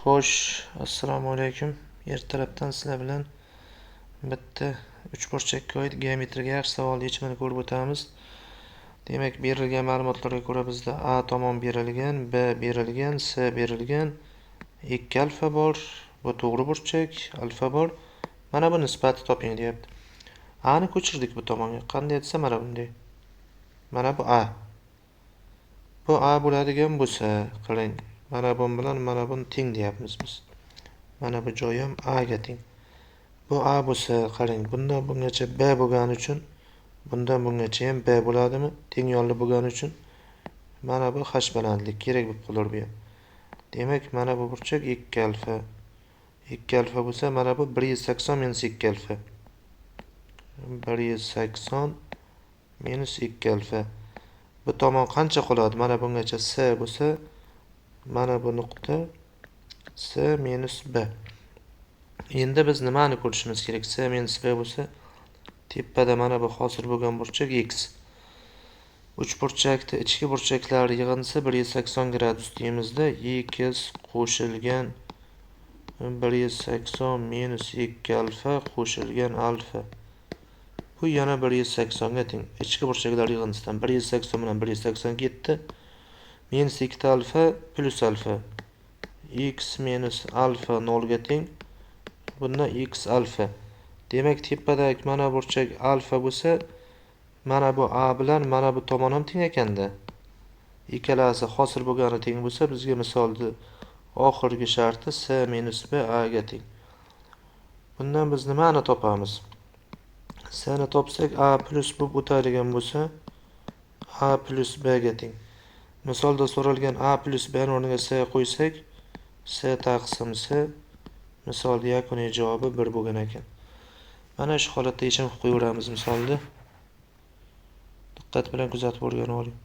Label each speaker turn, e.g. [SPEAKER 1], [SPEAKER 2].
[SPEAKER 1] Xo'sh, assalomu alaykum. Ertalabdan sizlar bilan bitta uchburchakka oid geometriyaga yaxshi savol yechimini ko'rib o'tamiz. Demak, berilgan ma'lumotlarga ko'ra bizda A tomon berilgan, B berilgan, C berilgan, 2 alfa bor. Bu to'g'ri burchak, alfa bor. Mana bu nisbati toping deyapti. A ni ko'chirdik bu tomonga. Qanday etsa mana bunday. Mana bu A. Bu A bo'ladigan bo'lsa, qarang. Mana bu bilan mana buni teng deyapmiz biz. Mana bu joyi ham A ga teng. Bu A bo'lsa, qarang, bundan bungacha B bo'lgani uchun bundan bungacha ham B bo'ladimi? Teng yonli bo'lgani uchun mana bu h balandlik kerak bo'lib qolar bu ham. Demak, mana bu burchak 2 alfa. 2 alfa bo'lsa, mana bu 180 minus 2 alfa. 180 minus 2 alfa. Bu tomon qancha qoladi? Mana bungacha C bo'lsa, mana bu nuqta C minus B. Endi biz nimani ko'rishimiz kerak? C minus B bo'lsa, tepada mana bu hosil bo'lgan burchak x. Uch burchakda ichki burchaklar yig'indisi 180 gradus deymizda, x qo'shilgan 180 minus 2 alfa qo'shilgan alfa. Bu yana 180 ga teng. Ichki burchaklar yig'indisidan 180 bilan 180 ketdi. Minus 2 alfa plus alfa. X minus alfa 0 ga teng. Bunda x alfa. Demak, tepadagi mana burchak alfa bo'lsa, mana bu A bilan mana bu tomon ham teng ekanda. Ikkalasi hosil bo'lgani teng bo'lsa, bizga misolda oxirgi sharti C minus B A ga teng. Bundan biz nimani topamiz? C ni topsak, A plus bo'lib o'tadigan bo'lsa, A plus B ga teng. Misolda so'ralgan A plus B ni o'rniga C qo'ysak, C taqsim C, misolda yakuniy javobi 1 bo'lgan ekan. Mana shu holatda yechim qilib qo'yaveramiz misolda. Diqqat bilan kuzatib o'rganib oling.